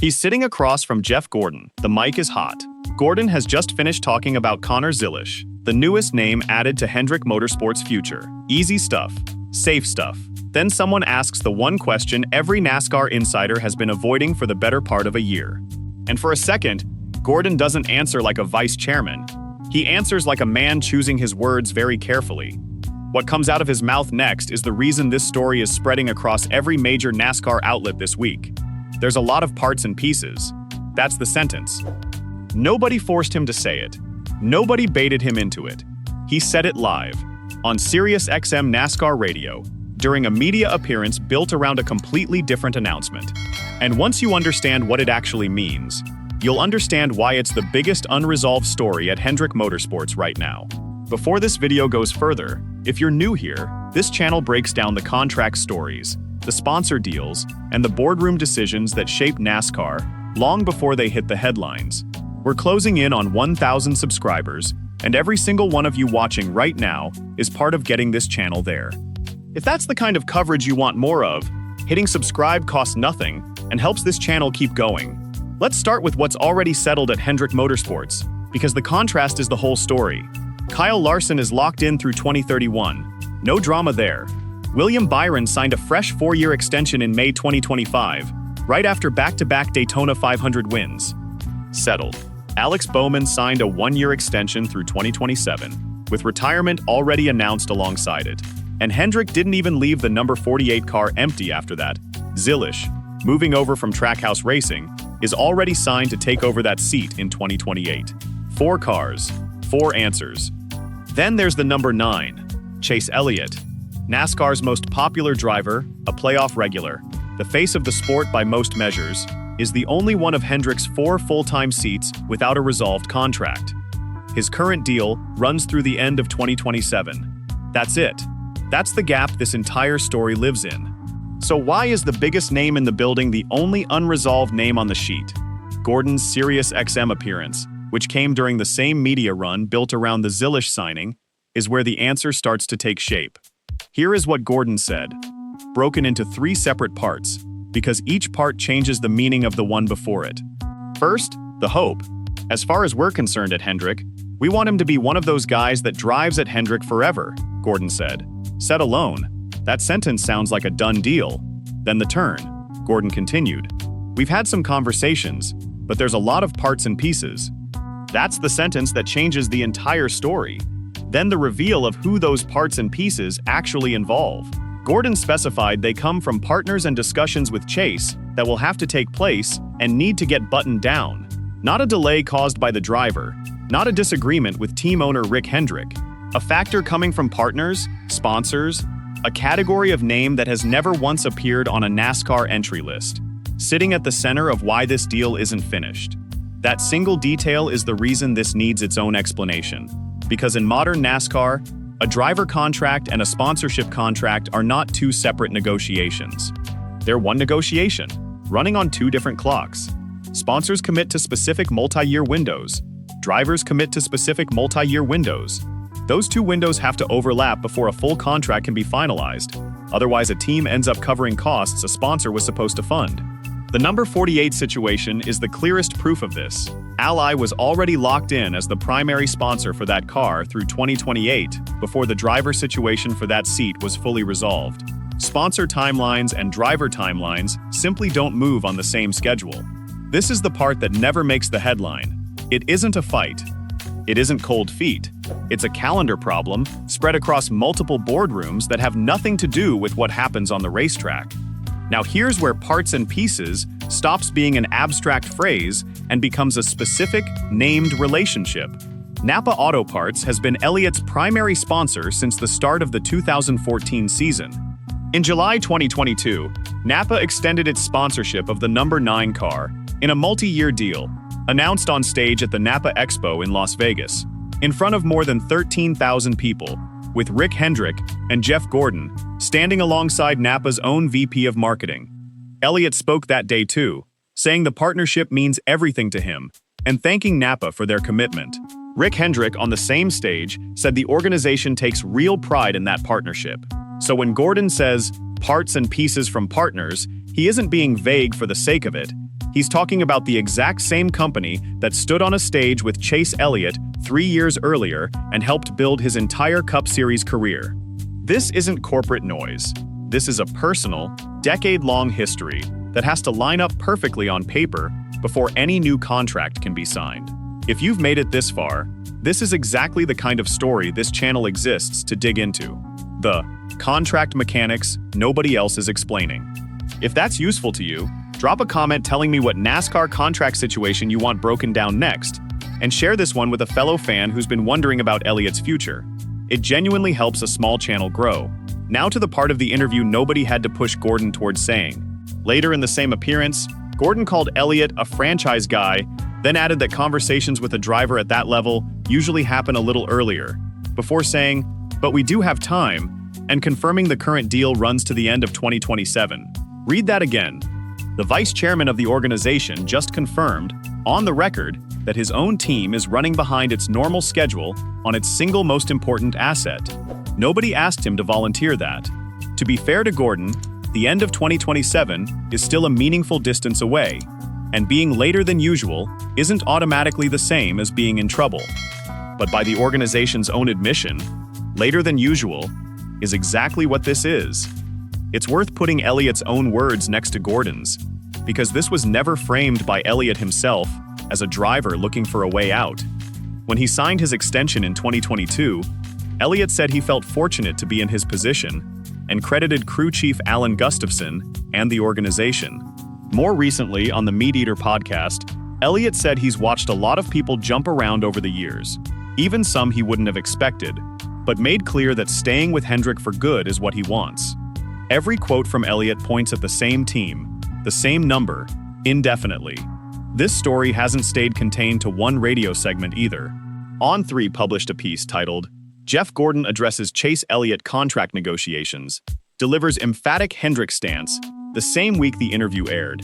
He's sitting across from Jeff Gordon. The mic is hot. Gordon has just finished talking about Connor Zilisch, the newest name added to Hendrick Motorsports' future. Easy stuff. Safe stuff. Then someone asks the one question every NASCAR insider has been avoiding for the better part of a year. And for a second, Gordon doesn't answer like a vice chairman. He answers like a man choosing his words very carefully. What comes out of his mouth next is the reason this story is spreading across every major NASCAR outlet this week. There's a lot of parts and pieces. That's the sentence. Nobody forced him to say it. Nobody baited him into it. He said it live, on SiriusXM NASCAR Radio, during a media appearance built around a completely different announcement. And once you understand what it actually means, you'll understand why it's the biggest unresolved story at Hendrick Motorsports right now. Before this video goes further, if you're new here, this channel breaks down the contract stories, the sponsor deals, and the boardroom decisions that shape NASCAR long before they hit the headlines. We're closing in on 1,000 subscribers, and every single one of you watching right now is part of getting this channel there. If that's the kind of coverage you want more of, hitting subscribe costs nothing and helps this channel keep going. Let's start with what's already settled at Hendrick Motorsports, because the contrast is the whole story. Kyle Larson is locked in through 2031. No drama there. William Byron signed a fresh 4-year extension in May 2025, right after back-to-back Daytona 500 wins. Settled. Alex Bowman signed a 1-year extension through 2027, with retirement already announced alongside it. And Hendrick didn't even leave the number 48 car empty after that. Zilisch, moving over from Trackhouse Racing, is already signed to take over that seat in 2028. 4 cars, 4 answers. Then there's the number 9, Chase Elliott. NASCAR's most popular driver, a playoff regular, the face of the sport by most measures, is the only one of Hendrick's 4 full-time seats without a resolved contract. His current deal runs through the end of 2027. That's it. That's the gap this entire story lives in. So why is the biggest name in the building the only unresolved name on the sheet? Gordon's SiriusXM appearance, which came during the same media run built around the Zilisch signing, is where the answer starts to take shape. Here is what Gordon said, broken into 3 separate parts, because each part changes the meaning of the one before it. First, the hope. As far as we're concerned at Hendrick, we want him to be one of those guys that drives at Hendrick forever, Gordon said. Said alone. That sentence sounds like a done deal. Then the turn. Gordon continued. We've had some conversations, but there's a lot of parts and pieces. That's the sentence that changes the entire story. Then the reveal of who those parts and pieces actually involve. Gordon specified they come from partners and discussions with Chase that will have to take place and need to get buttoned down. Not a delay caused by the driver, not a disagreement with team owner Rick Hendrick. A factor coming from partners, sponsors, a category of name that has never once appeared on a NASCAR entry list, sitting at the center of why this deal isn't finished. That single detail is the reason this needs its own explanation. Because in modern NASCAR, a driver contract and a sponsorship contract are not 2 separate negotiations. They're one negotiation, running on 2 different clocks. Sponsors commit to specific multi-year windows. Drivers commit to specific multi-year windows. Those 2 windows have to overlap before a full contract can be finalized. Otherwise, a team ends up covering costs a sponsor was supposed to fund. The number 48 situation is the clearest proof of this. Ally was already locked in as the primary sponsor for that car through 2028 before the driver situation for that seat was fully resolved. Sponsor timelines and driver timelines simply don't move on the same schedule. This is the part that never makes the headline. It isn't a fight. It isn't cold feet. It's a calendar problem spread across multiple boardrooms that have nothing to do with what happens on the racetrack. Now here's where parts and pieces stops being an abstract phrase and becomes a specific, named relationship. Napa Auto Parts has been Elliott's primary sponsor since the start of the 2014 season. In July 2022, Napa extended its sponsorship of the number 9 car in a multi-year deal, announced on stage at the Napa Expo in Las Vegas, in front of more than 13,000 people, with Rick Hendrick and Jeff Gordon standing alongside Napa's own VP of Marketing. Elliott spoke that day too, saying the partnership means everything to him, and thanking Napa for their commitment. Rick Hendrick on the same stage said the organization takes real pride in that partnership. So when Gordon says parts and pieces from partners, he isn't being vague for the sake of it. He's talking about the exact same company that stood on a stage with Chase Elliott 3 years earlier and helped build his entire Cup Series career. This isn't corporate noise. This is a personal, decade-long history that has to line up perfectly on paper before any new contract can be signed. If you've made it this far, this is exactly the kind of story this channel exists to dig into. The contract mechanics nobody else is explaining. If that's useful to you, drop a comment telling me what NASCAR contract situation you want broken down next, and share this one with a fellow fan who's been wondering about Elliott's future. It genuinely helps a small channel grow. Now to the part of the interview nobody had to push Gordon towards saying. Later in the same appearance, Gordon called Elliott a franchise guy, then added that conversations with a driver at that level usually happen a little earlier, before saying, "But we do have time," and confirming the current deal runs to the end of 2027. Read that again. The vice chairman of the organization just confirmed, on the record, that his own team is running behind its normal schedule on its single most important asset. Nobody asked him to volunteer that. To be fair to Gordon, the end of 2027 is still a meaningful distance away, and being later than usual isn't automatically the same as being in trouble. But by the organization's own admission, later than usual is exactly what this is. It's worth putting Elliott's own words next to Gordon's, because this was never framed by Elliott himself as a driver looking for a way out. When he signed his extension in 2022, Elliott said he felt fortunate to be in his position and credited crew chief Alan Gustafson and the organization. More recently, on the Meat Eater podcast, Elliott said he's watched a lot of people jump around over the years, even some he wouldn't have expected, but made clear that staying with Hendrick for good is what he wants. Every quote from Elliott points at the same team, the same number, indefinitely. This story hasn't stayed contained to one radio segment either. On3 published a piece titled, "Jeff Gordon Addresses Chase Elliott Contract Negotiations, Delivers Emphatic Hendrick Stance," the same week the interview aired.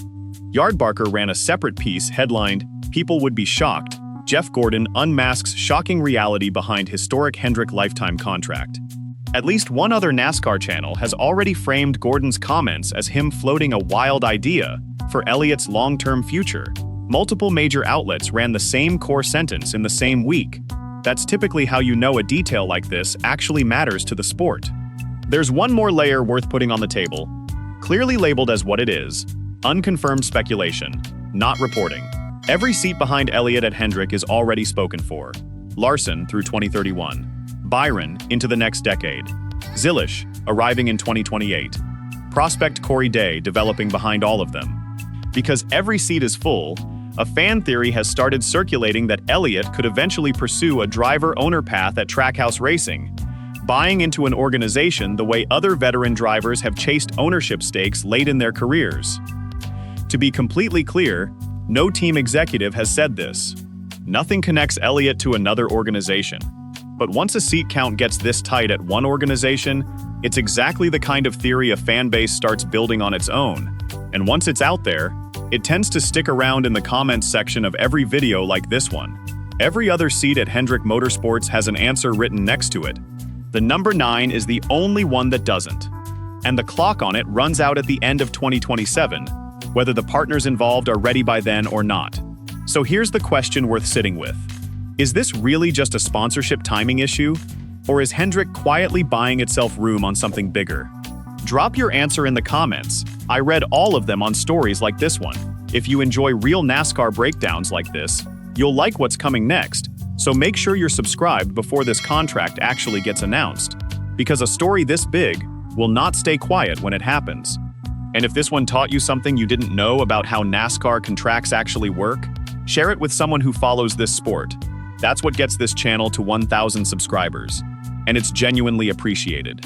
Yardbarker ran a separate piece headlined, "People Would Be Shocked. Jeff Gordon Unmasks Shocking Reality Behind Historic Hendrick Lifetime Contract." At least one other NASCAR channel has already framed Gordon's comments as him floating a wild idea for Elliott's long-term future. Multiple major outlets ran the same core sentence in the same week. That's typically how you know a detail like this actually matters to the sport. There's one more layer worth putting on the table. Clearly labeled as what it is, unconfirmed speculation, not reporting. Every seat behind Elliott at Hendrick is already spoken for. Larson through 2031. Byron into the next decade. Zilish arriving in 2028. Prospect Corey Day developing behind all of them. Because every seat is full, a fan theory has started circulating that Elliott could eventually pursue a driver-owner path at Trackhouse Racing, buying into an organization the way other veteran drivers have chased ownership stakes late in their careers. To be completely clear, no team executive has said this. Nothing connects Elliott to another organization. But once a seat count gets this tight at one organization, it's exactly the kind of theory a fan base starts building on its own. And once it's out there, it tends to stick around in the comments section of every video like this one. Every other seat at Hendrick Motorsports has an answer written next to it. The number 9 is the only one that doesn't. And the clock on it runs out at the end of 2027, whether the partners involved are ready by then or not. So here's the question worth sitting with. Is this really just a sponsorship timing issue? Or is Hendrick quietly buying itself room on something bigger? Drop your answer in the comments. I read all of them on stories like this one. If you enjoy real NASCAR breakdowns like this, you'll like what's coming next, so make sure you're subscribed before this contract actually gets announced, because a story this big will not stay quiet when it happens. And if this one taught you something you didn't know about how NASCAR contracts actually work, share it with someone who follows this sport. That's what gets this channel to 1,000 subscribers, and it's genuinely appreciated.